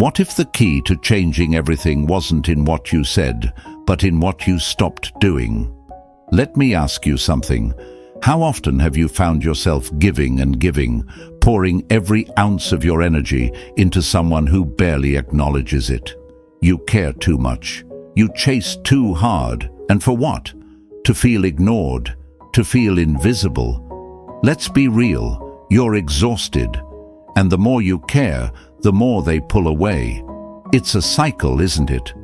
What if the key to changing everything wasn't in what you said, but in what you stopped doing? Let me ask you something. How often have you found yourself giving and giving, pouring every ounce of your energy into someone who barely acknowledges it? You care too much. You chase too hard. And for what? To feel ignored, to feel invisible. Let's be real. You're exhausted. And the more you care, the more they pull away. It's a cycle, isn't it?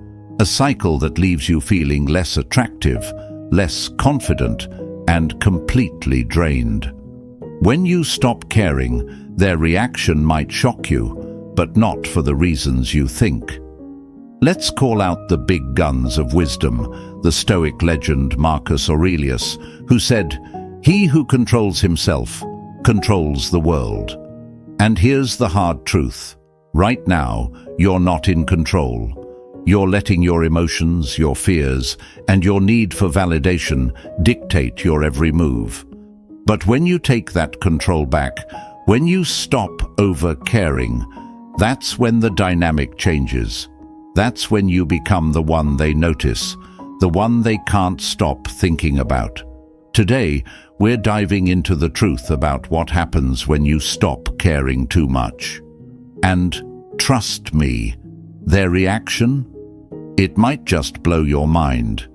A cycle that leaves you feeling less attractive, less confident, and completely drained. When you stop caring, their reaction might shock you, but not for the reasons you think. Let's call out the big guns of wisdom, the Stoic legend Marcus Aurelius, who said, "He who controls himself controls the world." And here's the hard truth. Right now, you're not in control. You're letting your emotions, your fears, and your need for validation dictate your every move. But when you take that control back, when you stop over-caring, that's when the dynamic changes. That's when you become the one they notice, the one they can't stop thinking about. Today, we're diving into the truth about what happens when you stop caring too much. And trust me, their reaction? It might just blow your mind.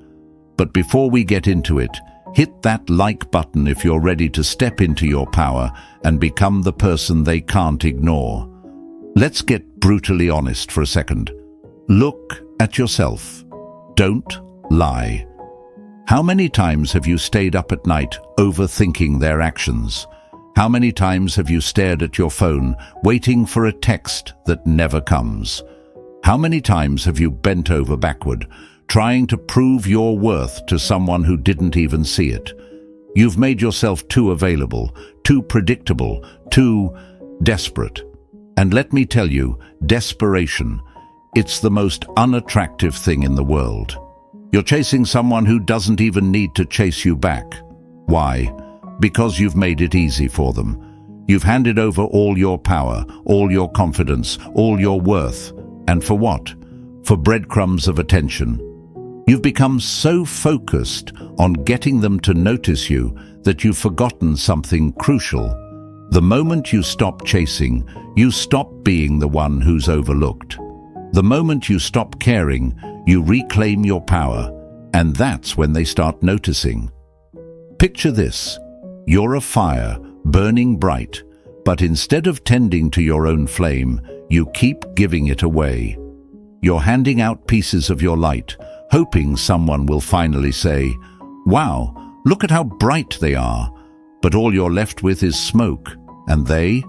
But before we get into it, hit that like button if you're ready to step into your power and become the person they can't ignore. Let's get brutally honest for a second. Look at yourself. Don't lie. How many times have you stayed up at night overthinking their actions? How many times have you stared at your phone, waiting for a text that never comes? How many times have you bent over backward, trying to prove your worth to someone who didn't even see it? You've made yourself too available, too predictable, too desperate. And let me tell you, desperation, it's the most unattractive thing in the world. You're chasing someone who doesn't even need to chase you back. Why? Because you've made it easy for them. You've handed over all your power, all your confidence, all your worth. And for what? For breadcrumbs of attention. You've become so focused on getting them to notice you that you've forgotten something crucial. The moment you stop chasing, you stop being the one who's overlooked. The moment you stop caring, you reclaim your power, and that's when they start noticing. Picture this. You're a fire, burning bright, but instead of tending to your own flame, you keep giving it away. You're handing out pieces of your light, hoping someone will finally say, "Wow, look at how bright they are." But all you're left with is smoke, and they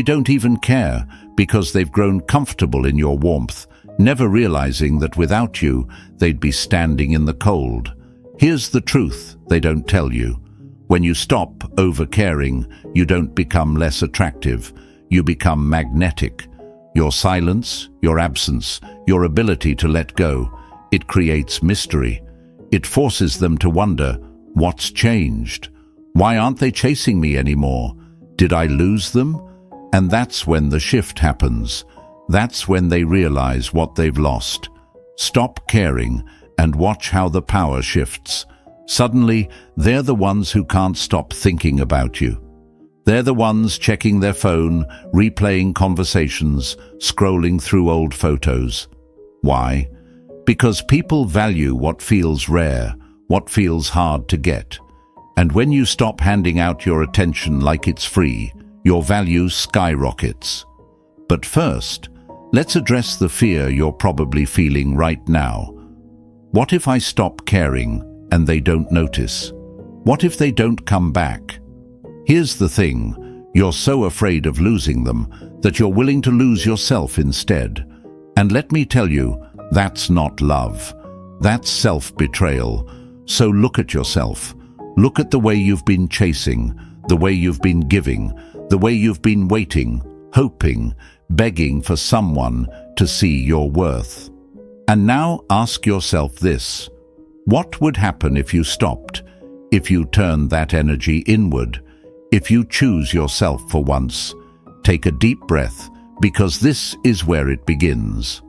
don't even care because they've grown comfortable in your warmth, never realizing that without you, they'd be standing in the cold. Here's the truth they don't tell you. When you stop over-caring, you don't become less attractive. You become magnetic. Your silence, your absence, your ability to let go, it creates mystery. It forces them to wonder, what's changed? Why aren't they chasing me anymore? Did I lose them? And that's when the shift happens. That's when they realize what they've lost. Stop caring and watch how the power shifts. Suddenly, they're the ones who can't stop thinking about you. They're the ones checking their phone, replaying conversations, scrolling through old photos. Why? Because people value what feels rare, what feels hard to get. And when you stop handing out your attention like it's free, your value skyrockets. But first, let's address the fear you're probably feeling right now. What if I stop caring and they don't notice? What if they don't come back? Here's the thing, you're so afraid of losing them that you're willing to lose yourself instead. And let me tell you, that's not love. That's self-betrayal. So look at yourself. Look at the way you've been chasing, the way you've been giving, the way you've been waiting, hoping, begging for someone to see your worth. And now ask yourself this. What would happen if you stopped? If you turned that energy inward? If you choose yourself for once? Take a deep breath, because this is where it begins.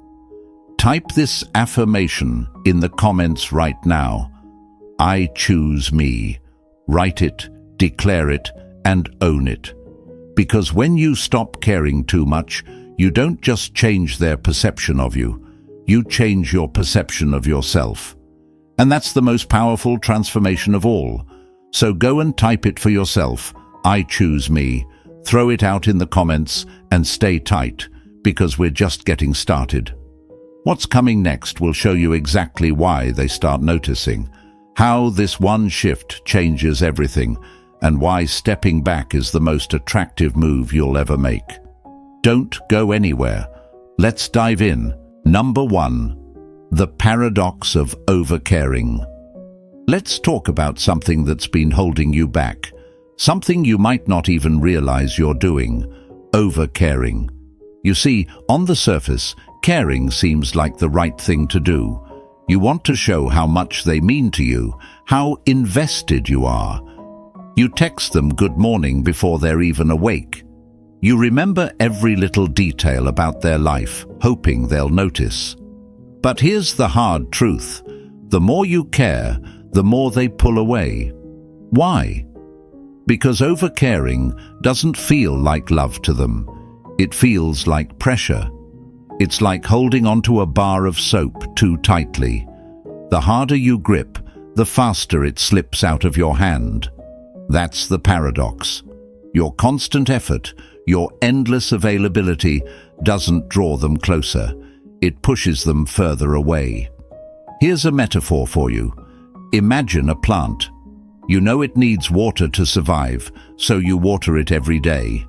Type this affirmation in the comments right now. I choose me. Write it, declare it, and own it. Because when you stop caring too much, you don't just change their perception of you, you change your perception of yourself. And that's the most powerful transformation of all. So go and type it for yourself. I choose me. Throw it out in the comments and stay tight, because we're just getting started. What's coming next will show you exactly why they start noticing, how this one shift changes everything, and why stepping back is the most attractive move you'll ever make. Don't go anywhere. Let's dive in. Number 1. The paradox of overcaring. Let's talk about something that's been holding you back, something you might not even realize you're doing: overcaring. You see, on the surface, caring seems like the right thing to do. You want to show how much they mean to you, how invested you are. You text them good morning before they're even awake. You remember every little detail about their life, hoping they'll notice. But here's the hard truth. The more you care, the more they pull away. Why? Because overcaring doesn't feel like love to them. It feels like pressure. It's like holding onto a bar of soap too tightly. The harder you grip, the faster it slips out of your hand. That's the paradox. Your constant effort, your endless availability, doesn't draw them closer. It pushes them further away. Here's a metaphor for you. Imagine a plant. You know it needs water to survive, so you water it every day.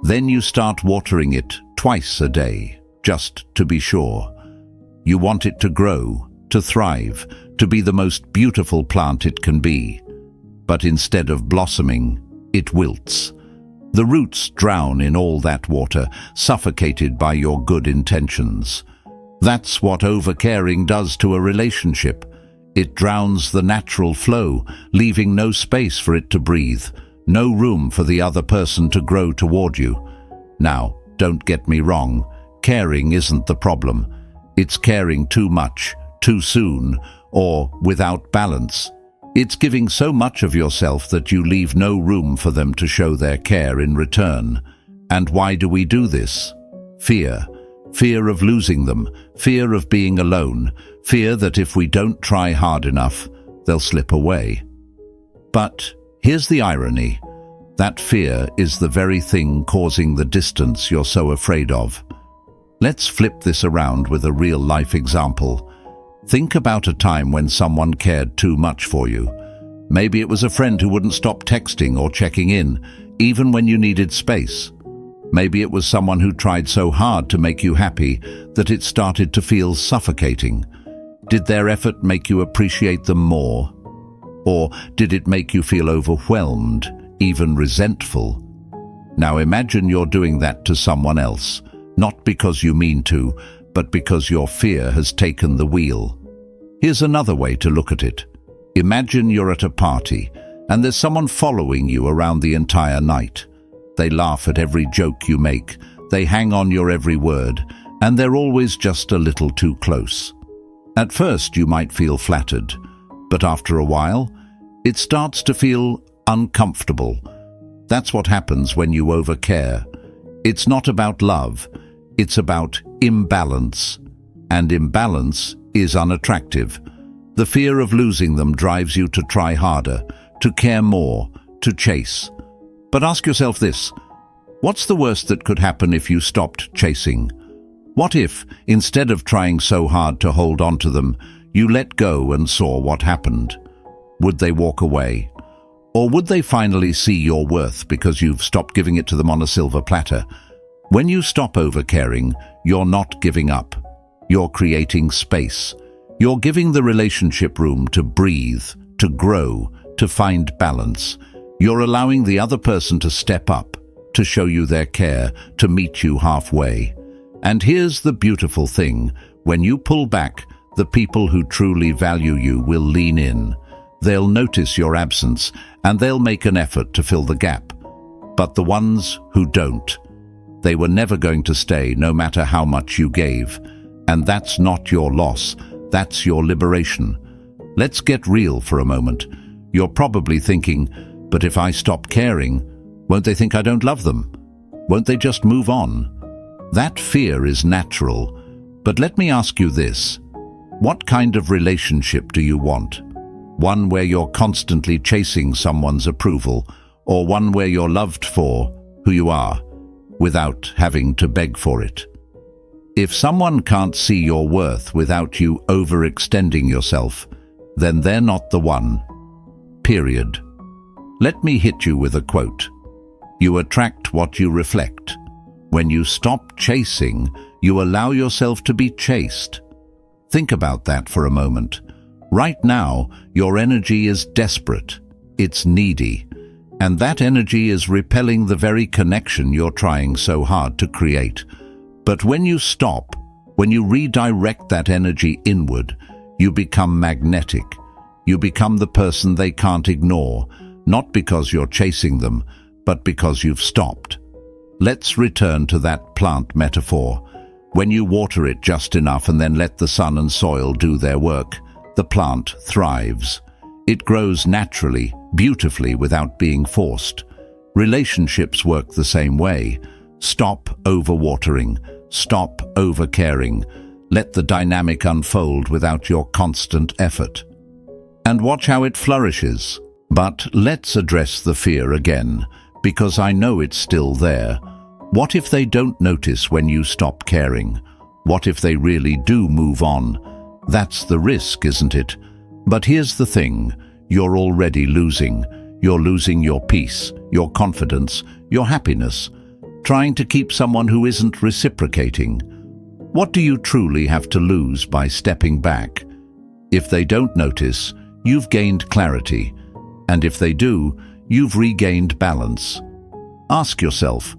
Then you start watering it twice a day, just to be sure. You want it to grow, to thrive, to be the most beautiful plant it can be. But instead of blossoming, it wilts. The roots drown in all that water, suffocated by your good intentions. That's what overcaring does to a relationship. It drowns the natural flow, leaving no space for it to breathe, no room for the other person to grow toward you. Now, don't get me wrong, caring isn't the problem. It's caring too much, too soon, or without balance. It's giving so much of yourself that you leave no room for them to show their care in return. And why do we do this? Fear. Fear of losing them, fear of being alone, fear that if we don't try hard enough, they'll slip away. But here's the irony. That fear is the very thing causing the distance you're so afraid of. Let's flip this around with a real-life example. Think about a time when someone cared too much for you. Maybe it was a friend who wouldn't stop texting or checking in, even when you needed space. Maybe it was someone who tried so hard to make you happy that it started to feel suffocating. Did their effort make you appreciate them more? Or did it make you feel overwhelmed, even resentful? Now imagine you're doing that to someone else, not because you mean to, but because your fear has taken the wheel. Here's another way to look at it. Imagine you're at a party, and there's someone following you around the entire night. They laugh at every joke you make, they hang on your every word, and they're always just a little too close. At first you might feel flattered, but after a while, it starts to feel uncomfortable. That's what happens when you overcare. It's not about love, it's about imbalance. And imbalance is unattractive. The fear of losing them drives you to try harder, to care more, to chase. But ask yourself this: what's the worst that could happen if you stopped chasing? What if, instead of trying so hard to hold on to them, you let go and saw what happened? Would they walk away? Or would they finally see your worth because you've stopped giving it to them on a silver platter? When you stop overcaring, you're not giving up. You're creating space. You're giving the relationship room to breathe, to grow, to find balance. You're allowing the other person to step up, to show you their care, to meet you halfway. And here's the beautiful thing: when you pull back, the people who truly value you will lean in. They'll notice your absence, and they'll make an effort to fill the gap. But the ones who don't, They were never going to stay, no matter how much you gave. And that's not your loss, that's your liberation. Let's get real for a moment. You're probably thinking, but if I stop caring, won't they think I don't love them? Won't they just move on? That fear is natural, but let me ask you this. What kind of relationship do you want? One where you're constantly chasing someone's approval, or one where you're loved for who you are, without having to beg for it? If someone can't see your worth without you overextending yourself, then they're not the one. Period. Let me hit you with a quote. You attract what you reflect. When you stop chasing, you allow yourself to be chased. Think about that for a moment. Right now, your energy is desperate. It's needy. And that energy is repelling the very connection you're trying so hard to create. But when you stop, when you redirect that energy inward, you become magnetic. You become the person they can't ignore, not because you're chasing them, but because you've stopped. Let's return to that plant metaphor. When you water it just enough and then let the sun and soil do their work, the plant thrives. It grows naturally, beautifully, without being forced. Relationships work the same way. Stop overwatering. Stop overcaring. Let the dynamic unfold without your constant effort. And watch how it flourishes. But let's address the fear again, because I know it's still there. What if they don't notice when you stop caring? What if they really do move on? That's the risk, isn't it? But here's the thing. You're already losing. You're losing your peace, your confidence, your happiness, trying to keep someone who isn't reciprocating. What do you truly have to lose by stepping back? If they don't notice, you've gained clarity. And if they do, you've regained balance. Ask yourself,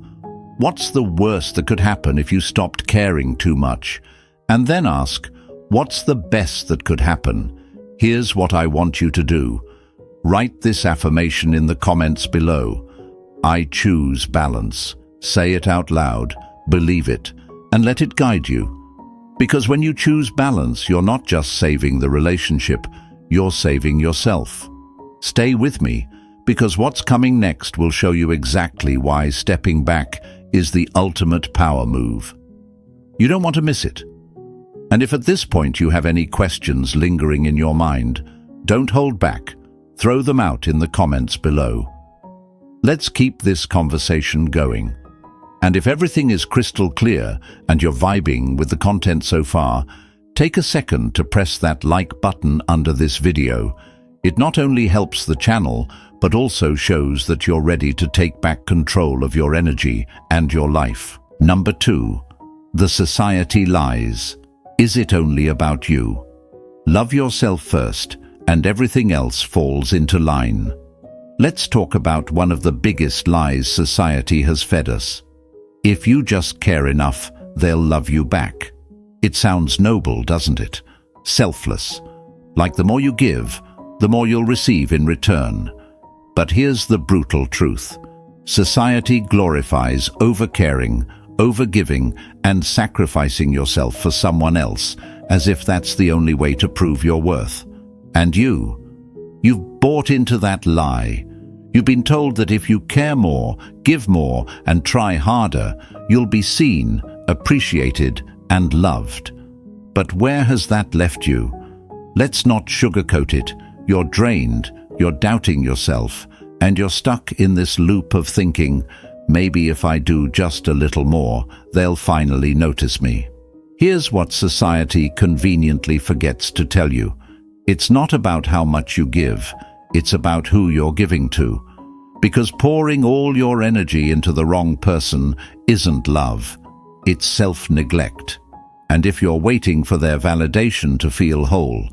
what's the worst that could happen if you stopped caring too much? And then ask, what's the best that could happen? Here's what I want you to do. Write this affirmation in the comments below. I choose balance. Say it out loud, believe it, and let it guide you. Because when you choose balance, you're not just saving the relationship, you're saving yourself. Stay with me, because what's coming next will show you exactly why stepping back is the ultimate power move. You don't want to miss it. And if at this point you have any questions lingering in your mind, don't hold back. Throw them out in the comments below. Let's keep this conversation going. And if everything is crystal clear and you're vibing with the content so far, take a second to press that like button under this video. It not only helps the channel, but also shows that you're ready to take back control of your energy and your life. Number 2. The society lies. Is it only about you? Love yourself first, and everything else falls into line. Let's talk about one of the biggest lies society has fed us. If you just care enough, they'll love you back. It sounds noble, doesn't it? Selfless. Like the more you give, the more you'll receive in return. But here's the brutal truth. Society glorifies overcaring, overgiving, and sacrificing yourself for someone else, as if that's the only way to prove your worth. And you've bought into that lie. You've been told that if you care more, give more, and try harder, you'll be seen, appreciated, and loved. But where has that left you? Let's not sugarcoat it. You're drained, you're doubting yourself, and you're stuck in this loop of thinking, maybe if I do just a little more, they'll finally notice me. Here's what society conveniently forgets to tell you. It's not about how much you give, it's about who you're giving to. Because pouring all your energy into the wrong person isn't love, it's self-neglect. And if you're waiting for their validation to feel whole,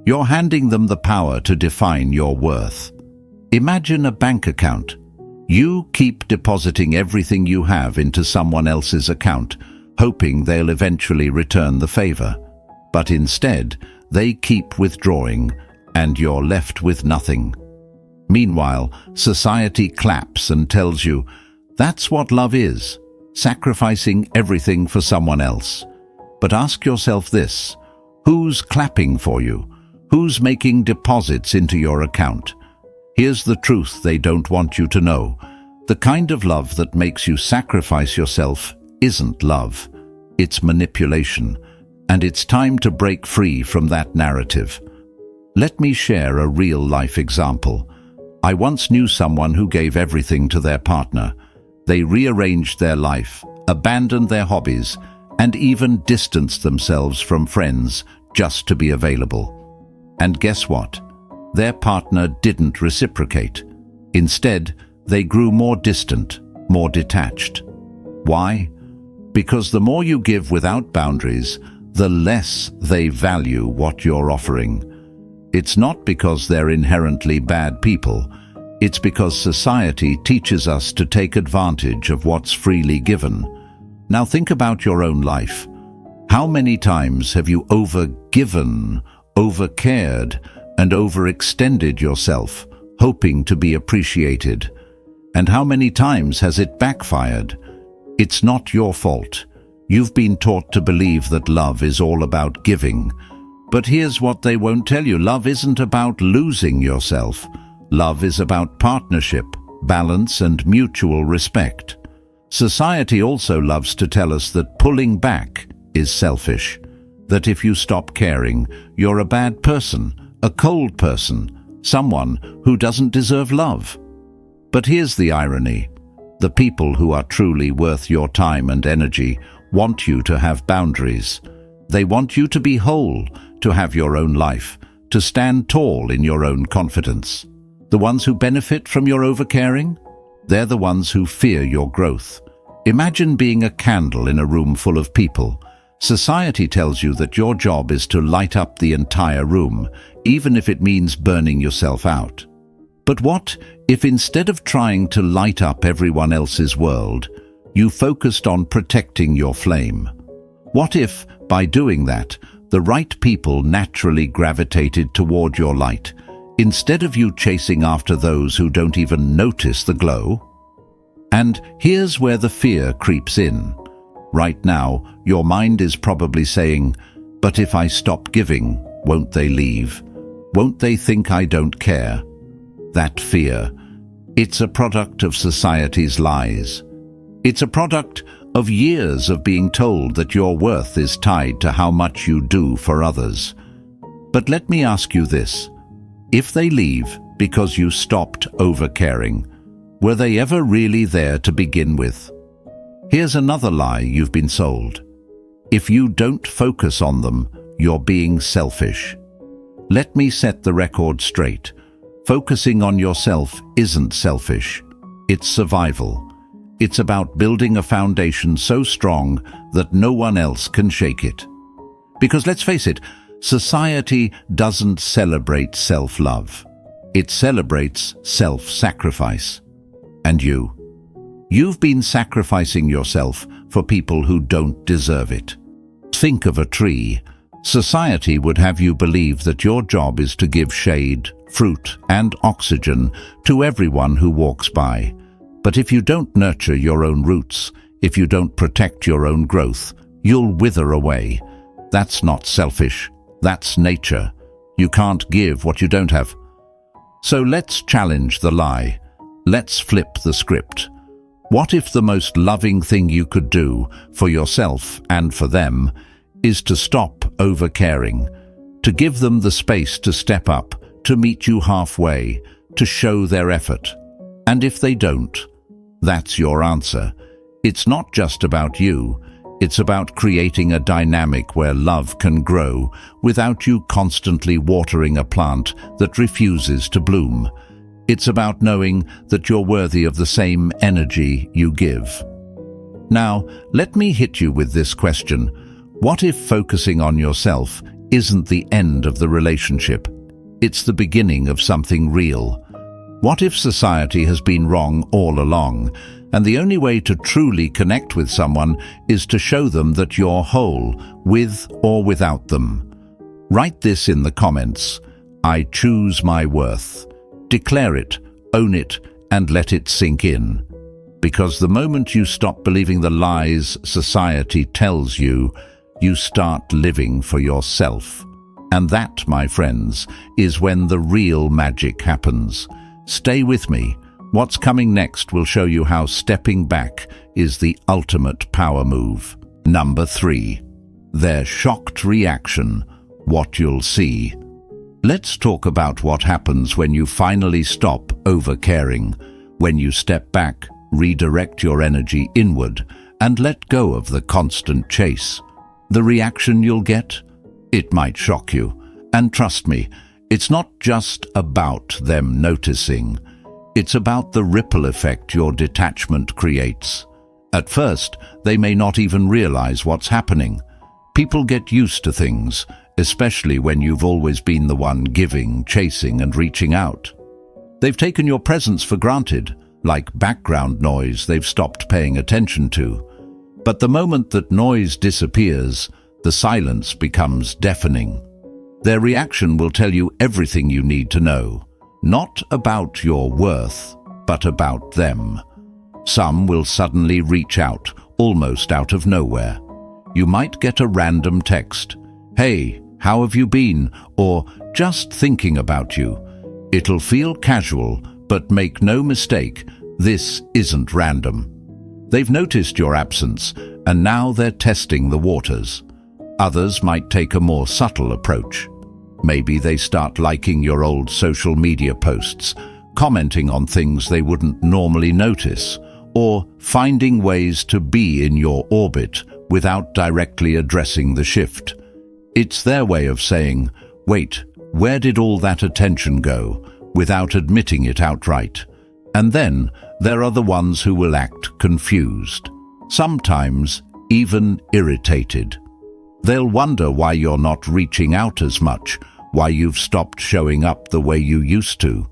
you're handing them the power to define your worth. Imagine a bank account. You keep depositing everything you have into someone else's account, hoping they'll eventually return the favor. But instead, they keep withdrawing, and you're left with nothing. Meanwhile, society claps and tells you, that's what love is. sacrificing everything for someone else. But ask yourself this: who's clapping for you? Who's making deposits into your account? Here's the truth they don't want you to know. The kind of love that makes you sacrifice yourself isn't love. It's manipulation. And it's time to break free from that narrative. Let me share a real-life example. I once knew someone who gave everything to their partner. They rearranged their life, abandoned their hobbies, and even distanced themselves from friends just to be available. And guess what? Their partner didn't reciprocate. Instead, they grew more distant, more detached. Why? Because the more you give without boundaries, the less they value what you're offering. It's not because they're inherently bad people. It's because society teaches us to take advantage of what's freely given. Now think about your own life. How many times have you overgiven, overcared, and overextended yourself, hoping to be appreciated? And how many times has it backfired? It's not your fault. You've been taught to believe that love is all about giving. But here's what they won't tell you. Love isn't about losing yourself. Love is about partnership, balance, and mutual respect. Society also loves to tell us that pulling back is selfish. That if you stop caring, you're a bad person, a cold person, someone who doesn't deserve love. But here's the irony. The people who are truly worth your time and energy want you to have boundaries. They want you to be whole, to have your own life, to stand tall in your own confidence. The ones who benefit from your overcaring? They're the ones who fear your growth. Imagine being a candle in a room full of people. Society tells you that your job is to light up the entire room, even if it means burning yourself out. But what if instead of trying to light up everyone else's world, you focused on protecting your flame? What if, by doing that, the right people naturally gravitated toward your light, instead of you chasing after those who don't even notice the glow? And here's where the fear creeps in. Right now, your mind is probably saying, "But if I stop giving, won't they leave? Won't they think I don't care?" That fear, it's a product of society's lies. It's a product of years of being told that your worth is tied to how much you do for others. But let me ask you this. If they leave because you stopped overcaring, were they ever really there to begin with? Here's another lie you've been sold. If you don't focus on them, you're being selfish. Let me set the record straight. Focusing on yourself isn't selfish. It's survival. It's about building a foundation so strong that no one else can shake it. Because let's face it, society doesn't celebrate self-love. It celebrates self-sacrifice. And you've been sacrificing yourself for people who don't deserve it. Think of a tree. Society would have you believe that your job is to give shade, fruit, and oxygen to everyone who walks by. But if you don't nurture your own roots, if you don't protect your own growth, you'll wither away. That's not selfish. That's nature. You can't give what you don't have. So let's challenge the lie. Let's flip the script. What if the most loving thing you could do for yourself and for them is to stop overcaring, to give them the space to step up, to meet you halfway, to show their effort? And if they don't, that's your answer. It's not just about you. It's about creating a dynamic where love can grow without you constantly watering a plant that refuses to bloom. It's about knowing that you're worthy of the same energy you give. Now, let me hit you with this question. What if focusing on yourself isn't the end of the relationship? It's the beginning of something real. What if society has been wrong all along, and the only way to truly connect with someone is to show them that you're whole, with or without them? Write this in the comments. I choose my worth. Declare it, own it, and let it sink in. Because the moment you stop believing the lies society tells you, you start living for yourself. And that, my friends, is when the real magic happens. Stay with me. What's coming next will show you how stepping back is the ultimate power move. Number 3. Their shocked reaction, what you'll see. Let's talk about what happens when you finally stop overcaring, when you step back, redirect your energy inward, and let go of the constant chase. The reaction you'll get? It might shock you. And trust me, it's not just about them noticing. It's about the ripple effect your detachment creates. At first, they may not even realize what's happening. People get used to things, especially when you've always been the one giving, chasing, and reaching out. They've taken your presence for granted, like background noise they've stopped paying attention to. But the moment that noise disappears, the silence becomes deafening. Their reaction will tell you everything you need to know, not about your worth, but about them. Some will suddenly reach out, almost out of nowhere. You might get a random text, "Hey, how have you been?" or "Just thinking about you." It'll feel casual, but make no mistake, this isn't random. They've noticed your absence, and now they're testing the waters. Others might take a more subtle approach. Maybe they start liking your old social media posts, commenting on things they wouldn't normally notice, or finding ways to be in your orbit without directly addressing the shift. It's their way of saying, "Wait, where did all that attention go?" without admitting it outright. And then there are the ones who will act confused, sometimes even irritated. They'll wonder why you're not reaching out as much, why you've stopped showing up the way you used to.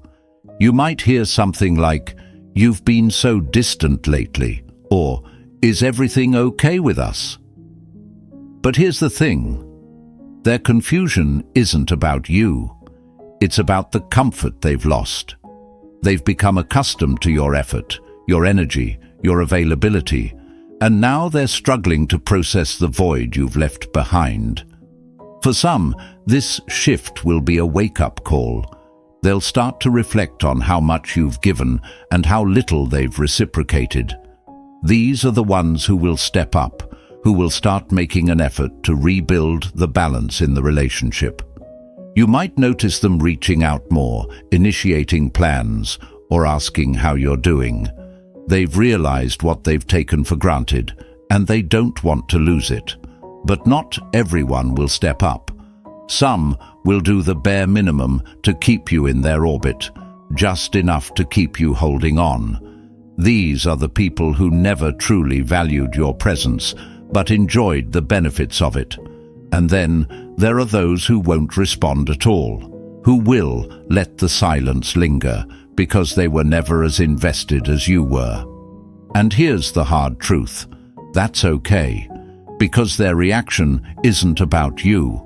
You might hear something like, "You've been so distant lately," or "Is everything okay with us?" But here's the thing. Their confusion isn't about you. It's about the comfort they've lost. They've become accustomed to your effort, your energy, your availability, and now they're struggling to process the void you've left behind. For some, this shift will be a wake-up call. They'll start to reflect on how much you've given and how little they've reciprocated. These are the ones who will step up, who will start making an effort to rebuild the balance in the relationship. You might notice them reaching out more, initiating plans, or asking how you're doing. They've realized what they've taken for granted, and they don't want to lose it. But not everyone will step up. Some will do the bare minimum to keep you in their orbit, just enough to keep you holding on. These are the people who never truly valued your presence, but enjoyed the benefits of it. And then there are those who won't respond at all, who will let the silence linger because they were never as invested as you were. And here's the hard truth. That's okay, because their reaction isn't about you.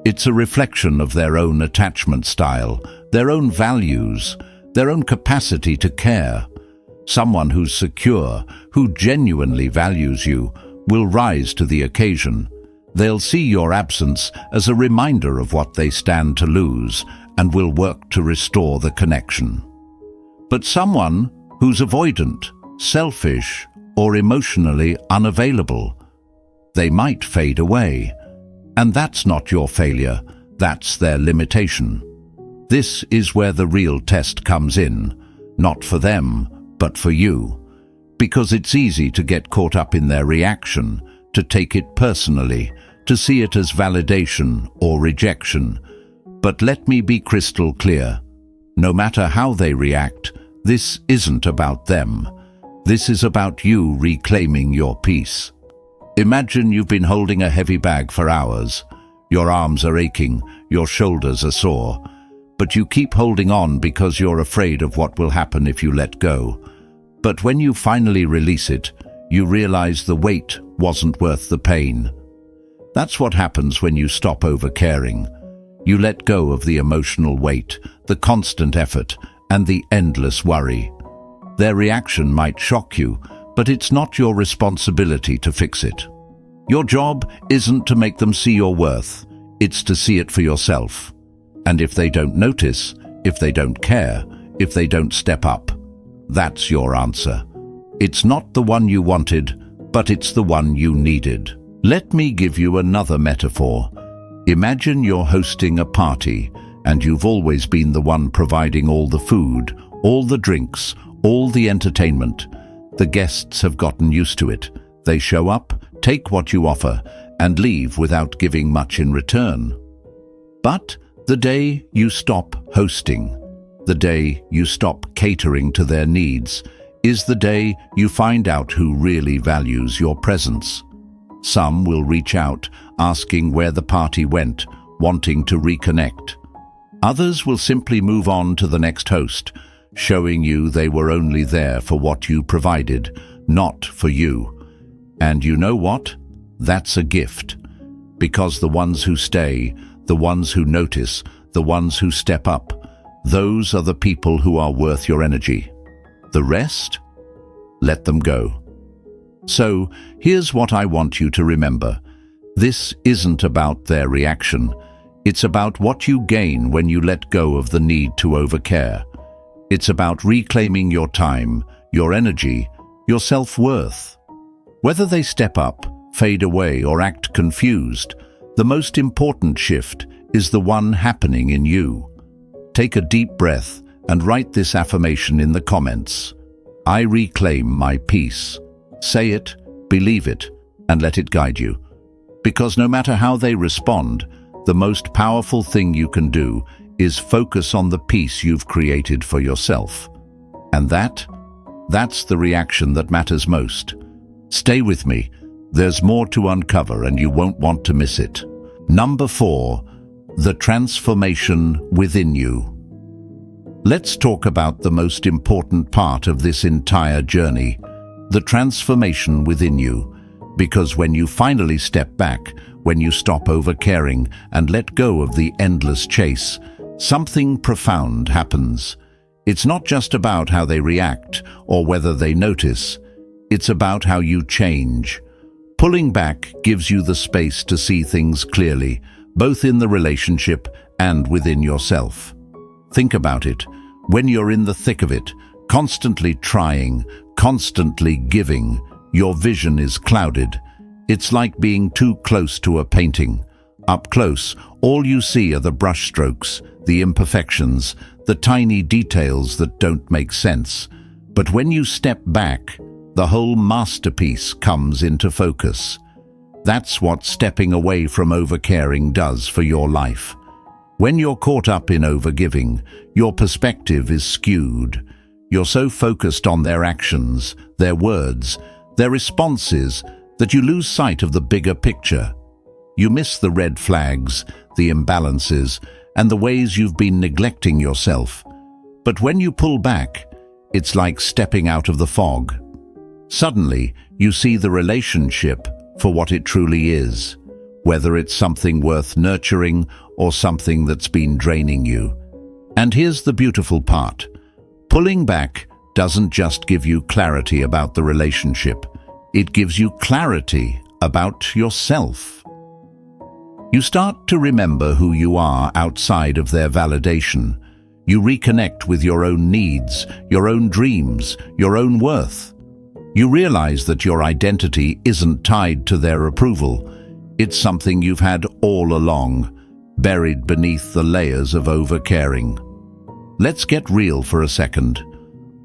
It's a reflection of their own attachment style, their own values, their own capacity to care. Someone who's secure, who genuinely values you, will rise to the occasion. They'll see your absence as a reminder of what they stand to lose and will work to restore the connection. But someone who's avoidant, selfish, or emotionally unavailable, they might fade away. And that's not your failure, that's their limitation. This is where the real test comes in, not for them, but for you. Because it's easy to get caught up in their reaction, to take it personally, to see it as validation or rejection. But let me be crystal clear. No matter how they react, this isn't about them. This is about you reclaiming your peace. Imagine you've been holding a heavy bag for hours. Your arms are aching, your shoulders are sore. But you keep holding on because you're afraid of what will happen if you let go. But when you finally release it, you realize the weight wasn't worth the pain. That's what happens when you stop overcaring. You let go of the emotional weight, the constant effort, and the endless worry. Their reaction might shock you, but it's not your responsibility to fix it. Your job isn't to make them see your worth, it's to see it for yourself. And if they don't notice, if they don't care, if they don't step up, that's your answer. It's not the one you wanted, but it's the one you needed. Let me give you another metaphor. Imagine you're hosting a party, and you've always been the one providing all the food, all the drinks, all the entertainment. The guests have gotten used to it. They show up, take what you offer, and leave without giving much in return. But the day you stop hosting, the day you stop catering to their needs, is the day you find out who really values your presence. Some will reach out, asking where the party went, wanting to reconnect. Others will simply move on to the next host, showing you they were only there for what you provided, not for you. And you know what? That's a gift. Because the ones who stay, the ones who notice, the ones who step up, those are the people who are worth your energy. The rest? Let them go. So, here's what I want you to remember. This isn't about their reaction. It's about what you gain when you let go of the need to overcare. It's about reclaiming your time, your energy, your self-worth. Whether they step up, fade away, or act confused, the most important shift is the one happening in you. Take a deep breath and write this affirmation in the comments. I reclaim my peace. Say it, believe it, and let it guide you. Because no matter how they respond, the most powerful thing you can do is focus on the peace you've created for yourself. And that's the reaction that matters most. Stay with me. There's more to uncover and you won't want to miss it. Number 4, the transformation within you. Let's talk about the most important part of this entire journey, the transformation within you. Because when you finally step back, when you stop overcaring and let go of the endless chase, something profound happens. It's not just about how they react or whether they notice. It's about how you change. Pulling back gives you the space to see things clearly, both in the relationship and within yourself. Think about it. When you're in the thick of it, constantly trying, constantly giving, your vision is clouded. It's like being too close to a painting. Up close, all you see are the brushstrokes, the imperfections, the tiny details that don't make sense. But when you step back, the whole masterpiece comes into focus. That's what stepping away from overcaring does for your life. When you're caught up in overgiving, your perspective is skewed. You're so focused on their actions, their words, their responses, that you lose sight of the bigger picture. You miss the red flags, the imbalances, and the ways you've been neglecting yourself. But when you pull back, it's like stepping out of the fog. Suddenly, you see the relationship for what it truly is, whether it's something worth nurturing or something that's been draining you. And here's the beautiful part. Pulling back doesn't just give you clarity about the relationship. It gives you clarity about yourself. You start to remember who you are outside of their validation. You reconnect with your own needs, your own dreams, your own worth. You realize that your identity isn't tied to their approval. It's something you've had all along, buried beneath the layers of overcaring. Let's get real for a second.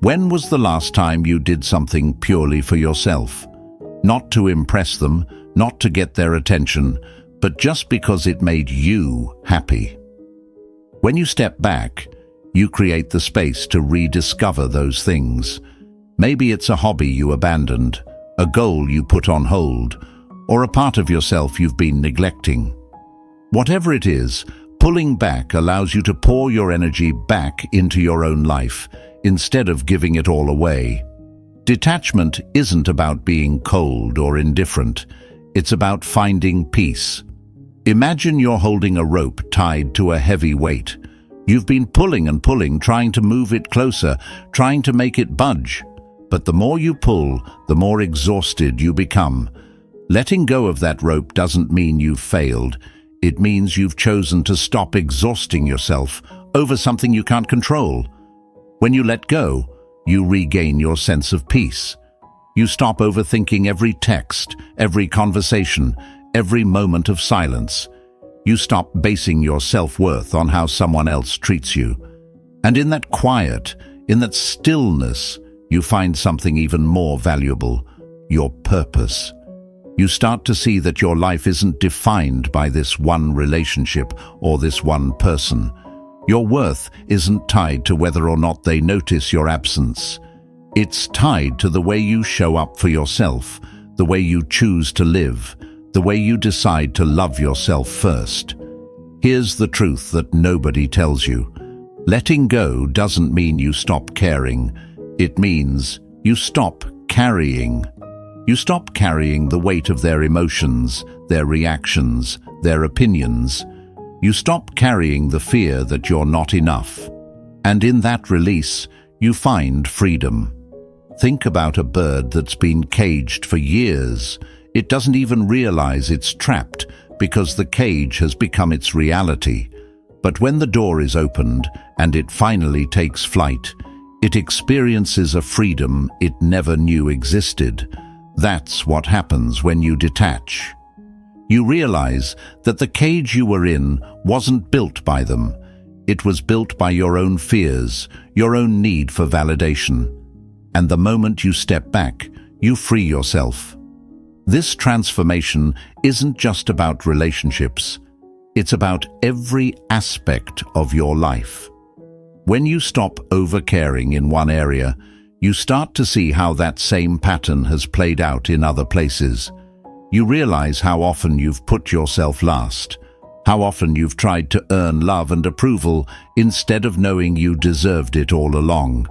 When was the last time you did something purely for yourself? Not to impress them, not to get their attention, but just because it made you happy. When you step back, you create the space to rediscover those things. Maybe it's a hobby you abandoned, a goal you put on hold, or a part of yourself you've been neglecting. Whatever it is, pulling back allows you to pour your energy back into your own life, instead of giving it all away. Detachment isn't about being cold or indifferent. It's about finding peace. Imagine you're holding a rope tied to a heavy weight. You've been pulling and pulling, trying to move it closer, trying to make it budge. But the more you pull, the more exhausted you become. Letting go of that rope doesn't mean you've failed. It means you've chosen to stop exhausting yourself over something you can't control. When you let go, you regain your sense of peace. You stop overthinking every text, every conversation, every moment of silence. You stop basing your self-worth on how someone else treats you. And in that quiet, in that stillness, you find something even more valuable: your purpose. You start to see that your life isn't defined by this one relationship or this one person. Your worth isn't tied to whether or not they notice your absence. It's tied to the way you show up for yourself, the way you choose to live, the way you decide to love yourself first. Here's the truth that nobody tells you. Letting go doesn't mean you stop caring. It means you stop carrying. You stop carrying the weight of their emotions, their reactions, their opinions. You stop carrying the fear that you're not enough. And in that release, you find freedom. Think about a bird that's been caged for years. It doesn't even realize it's trapped because the cage has become its reality. But when the door is opened and it finally takes flight, it experiences a freedom it never knew existed. That's what happens when you detach. You realize that the cage you were in wasn't built by them. It was built by your own fears, your own need for validation. And the moment you step back, you free yourself. This transformation isn't just about relationships. It's about every aspect of your life. When you stop overcaring in one area, you start to see how that same pattern has played out in other places. You realize how often you've put yourself last, how often you've tried to earn love and approval instead of knowing you deserved it all along.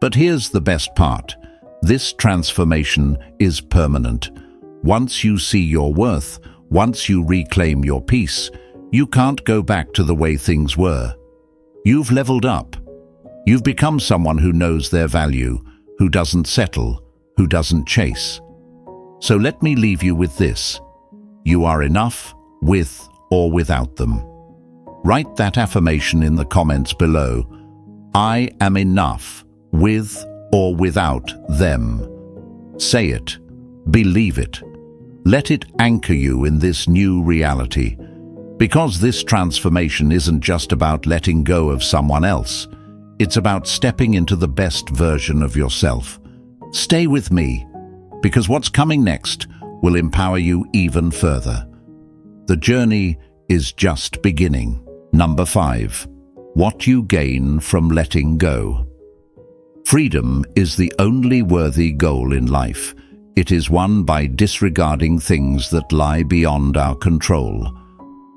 But here's the best part. This transformation is permanent. Once you see your worth, once you reclaim your peace, you can't go back to the way things were. You've leveled up. You've become someone who knows their value, who doesn't settle, who doesn't chase. So let me leave you with this. You are enough, with or without them. Write that affirmation in the comments below. I am enough, with or without them. Say it. Believe it. Let it anchor you in this new reality. Because this transformation isn't just about letting go of someone else. It's about stepping into the best version of yourself. Stay with me, because what's coming next will empower you even further. The journey is just beginning. Number 5. What you gain from letting go. Freedom is the only worthy goal in life. It is won by disregarding things that lie beyond our control.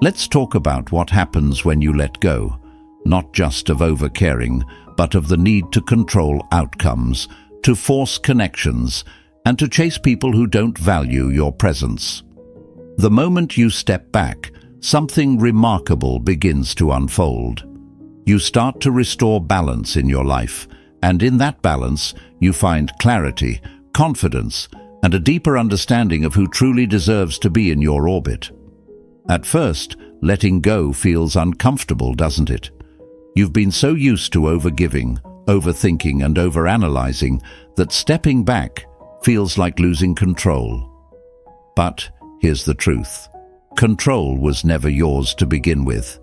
Let's talk about what happens when you let go. Not just of overcaring, but of the need to control outcomes, to force connections, and to chase people who don't value your presence. The moment you step back, something remarkable begins to unfold. You start to restore balance in your life, and in that balance, you find clarity, confidence, and a deeper understanding of who truly deserves to be in your orbit. At first, letting go feels uncomfortable, doesn't it? You've been so used to overgiving, overthinking, and overanalyzing that stepping back feels like losing control. But here's the truth. Control was never yours to begin with.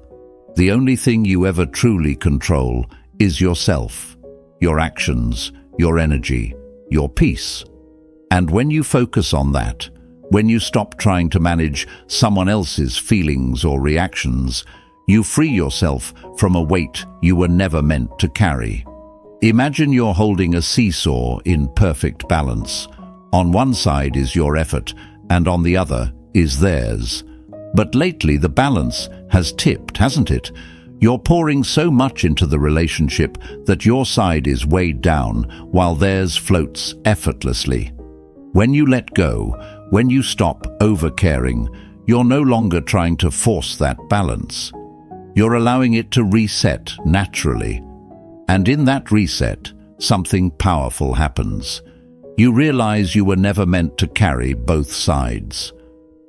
The only thing you ever truly control is yourself, your actions, your energy, your peace. And when you focus on that, when you stop trying to manage someone else's feelings or reactions, you free yourself from a weight you were never meant to carry. Imagine you're holding a seesaw in perfect balance. On one side is your effort, and on the other is theirs. But lately the balance has tipped, hasn't it? You're pouring so much into the relationship that your side is weighed down while theirs floats effortlessly. When you let go, when you stop overcaring, you're no longer trying to force that balance. You're allowing it to reset naturally. And in that reset, something powerful happens. You realize you were never meant to carry both sides.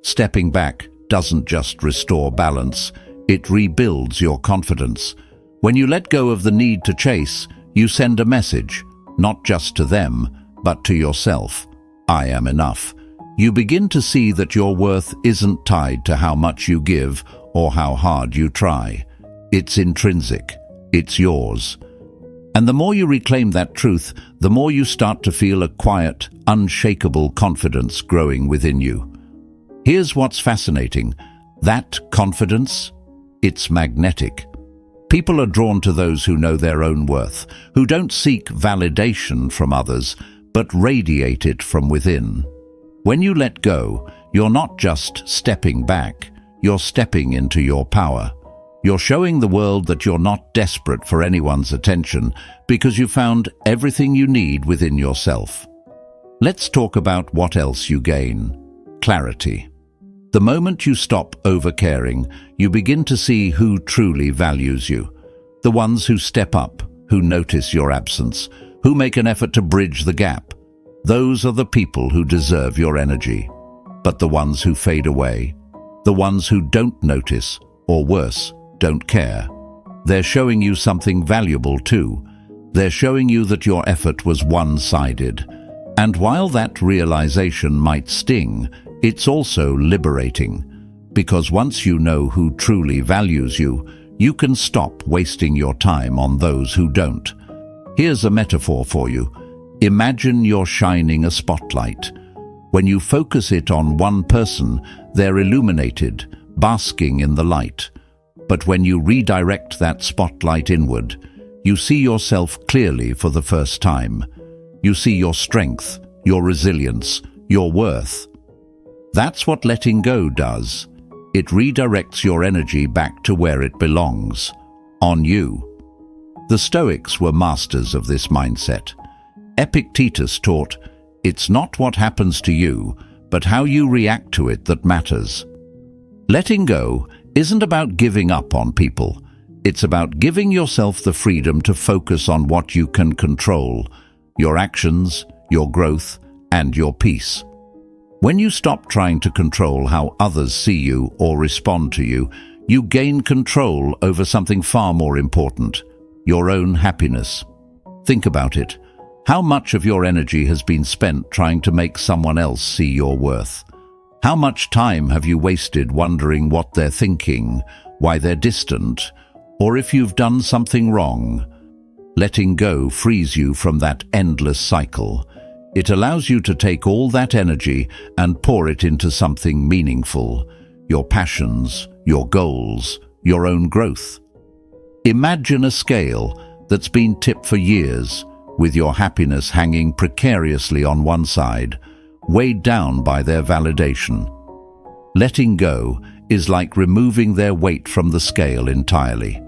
Stepping back doesn't just restore balance, it rebuilds your confidence. When you let go of the need to chase, you send a message, not just to them, but to yourself. I am enough. You begin to see that your worth isn't tied to how much you give or how hard you try. It's intrinsic. It's yours. And the more you reclaim that truth, the more you start to feel a quiet, unshakable confidence growing within you. Here's what's fascinating. That confidence, it's magnetic. People are drawn to those who know their own worth, who don't seek validation from others, but radiate it from within. When you let go, you're not just stepping back, you're stepping into your power. You're showing the world that you're not desperate for anyone's attention because you found everything you need within yourself. Let's talk about what else you gain. Clarity. The moment you stop overcaring, you begin to see who truly values you. The ones who step up, who notice your absence, who make an effort to bridge the gap. Those are the people who deserve your energy. But the ones who fade away, the ones who don't notice, or worse, don't care, they're showing you something valuable too. They're showing you that your effort was one-sided. And while that realization might sting, it's also liberating. Because once you know who truly values you, you can stop wasting your time on those who don't. Here's a metaphor for you. Imagine you're shining a spotlight. When you focus it on one person, they're illuminated, basking in the light. But when you redirect that spotlight inward, you see yourself clearly for the first time. You see your strength, your resilience, your worth. That's what letting go does. It redirects your energy back to where it belongs, on you. The Stoics were masters of this mindset. Epictetus taught, "It's not what happens to you, but how you react to it that matters." Letting go isn't about giving up on people. It's about giving yourself the freedom to focus on what you can control, your actions, your growth, and your peace. When you stop trying to control how others see you or respond to you, you gain control over something far more important, your own happiness. Think about it. How much of your energy has been spent trying to make someone else see your worth? How much time have you wasted wondering what they're thinking, why they're distant, or if you've done something wrong? Letting go frees you from that endless cycle. It allows you to take all that energy and pour it into something meaningful, your passions, your goals, your own growth. Imagine a scale that's been tipped for years, with your happiness hanging precariously on one side, weighed down by their validation. Letting go is like removing their weight from the scale entirely.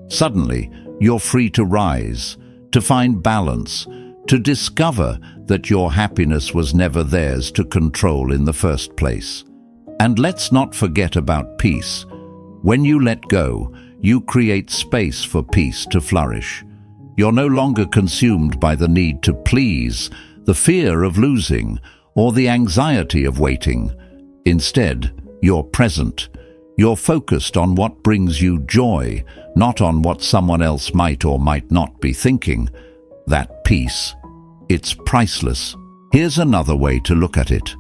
Suddenly, you're free to rise, to find balance, to discover that your happiness was never theirs to control in the first place. And let's not forget about peace. When you let go, you create space for peace to flourish. You're no longer consumed by the need to please, the fear of losing, or the anxiety of waiting. Instead, you're present. You're focused on what brings you joy, not on what someone else might or might not be thinking. That peace, it's priceless. Here's another way to look at it.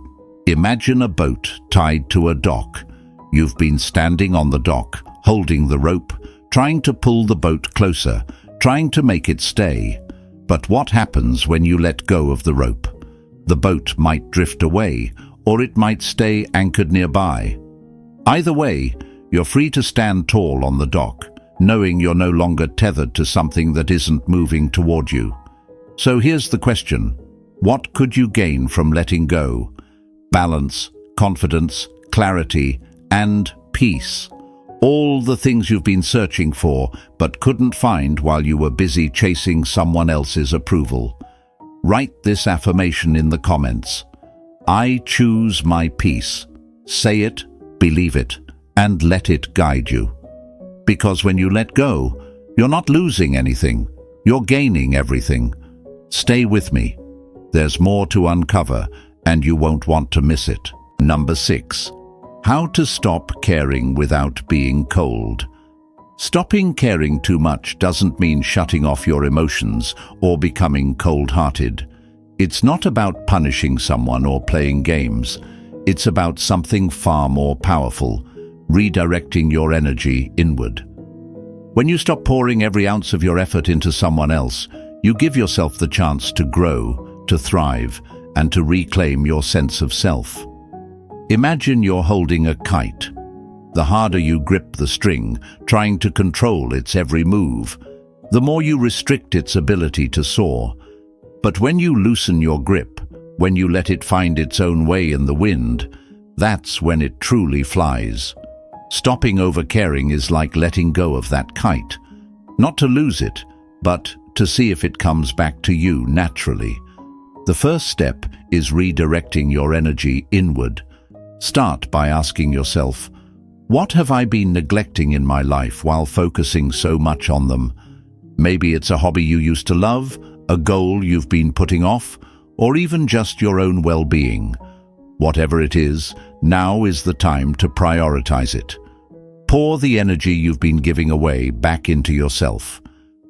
Imagine a boat tied to a dock. You've been standing on the dock, holding the rope, trying to pull the boat closer, trying to make it stay. But what happens when you let go of the rope? The boat might drift away, or it might stay anchored nearby. Either way, you're free to stand tall on the dock, knowing you're no longer tethered to something that isn't moving toward you. So here's the question. What could you gain from letting go? Balance, confidence, clarity, and peace. All the things you've been searching for but couldn't find while you were busy chasing someone else's approval. Write this affirmation in the comments. I choose my peace. Say it, believe it, and let it guide you. Because when you let go, you're not losing anything, you're gaining everything. Stay with me. There's more to uncover, and you won't want to miss it. Number 6. How to stop caring without being cold. Stopping caring too much doesn't mean shutting off your emotions or becoming cold-hearted. It's not about punishing someone or playing games. It's about something far more powerful, redirecting your energy inward. When you stop pouring every ounce of your effort into someone else, you give yourself the chance to grow, to thrive, and to reclaim your sense of self. Imagine you're holding a kite. The harder you grip the string, trying to control its every move, the more you restrict its ability to soar. But when you loosen your grip, when you let it find its own way in the wind, that's when it truly flies. Stopping overcaring is like letting go of that kite, not to lose it, but to see if it comes back to you naturally. The first step is redirecting your energy inward. Start by asking yourself, what have I been neglecting in my life while focusing so much on them? Maybe it's a hobby you used to love, a goal you've been putting off, or even just your own well-being. Whatever it is, now is the time to prioritize it. Pour the energy you've been giving away back into yourself.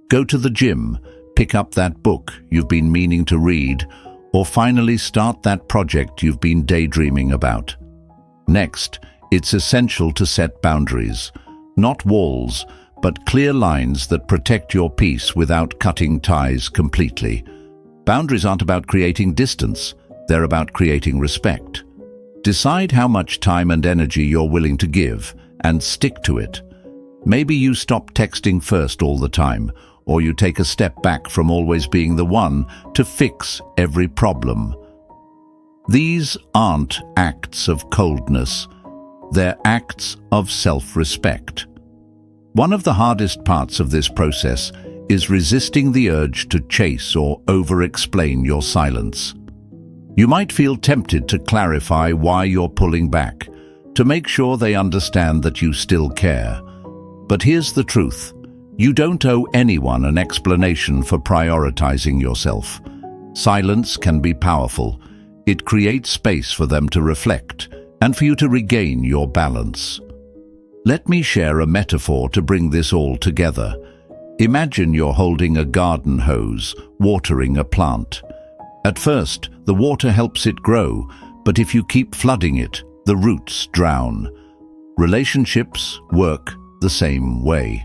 Go to the gym, pick up that book you've been meaning to read, or finally start that project you've been daydreaming about. Next, it's essential to set boundaries. Not walls, but clear lines that protect your peace without cutting ties completely. Boundaries aren't about creating distance, they're about creating respect. Decide how much time and energy you're willing to give, and stick to it. Maybe you stop texting first all the time, or you take a step back from always being the one to fix every problem. These aren't acts of coldness, they're acts of self-respect. One of the hardest parts of this process is resisting the urge to chase or over-explain your silence. You might feel tempted to clarify why you're pulling back, to make sure they understand that you still care. But here's the truth. You don't owe anyone an explanation for prioritizing yourself. Silence can be powerful. It creates space for them to reflect and for you to regain your balance. Let me share a metaphor to bring this all together. Imagine you're holding a garden hose, watering a plant. At first, the water helps it grow, but if you keep flooding it, the roots drown. Relationships work the same way.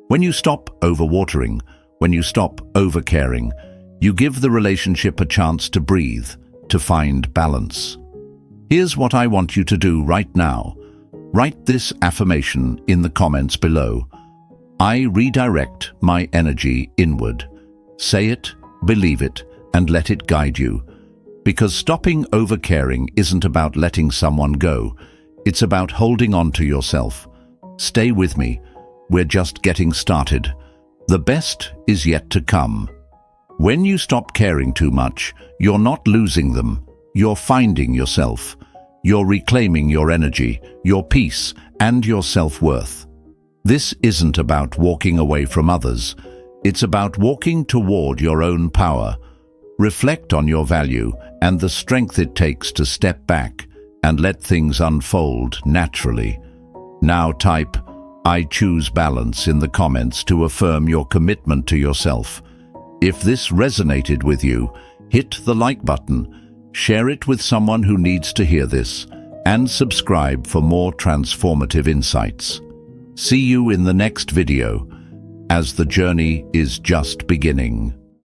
When you stop overwatering, when you stop overcaring, you give the relationship a chance to breathe, to find balance. Here's what I want you to do right now. Write this affirmation in the comments below. I redirect my energy inward. Say it, believe it, and let it guide you. Because stopping overcaring isn't about letting someone go. It's about holding on to yourself. Stay with me. We're just getting started. The best is yet to come. When you stop caring too much, you're not losing them. You're finding yourself. You're reclaiming your energy, your peace, and your self-worth. This isn't about walking away from others. It's about walking toward your own power. Reflect on your value and the strength it takes to step back and let things unfold naturally. Now type, I choose balance in the comments to affirm your commitment to yourself. If this resonated with you, hit the like button, share it with someone who needs to hear this, and subscribe for more transformative insights. See you in the next video, as the journey is just beginning.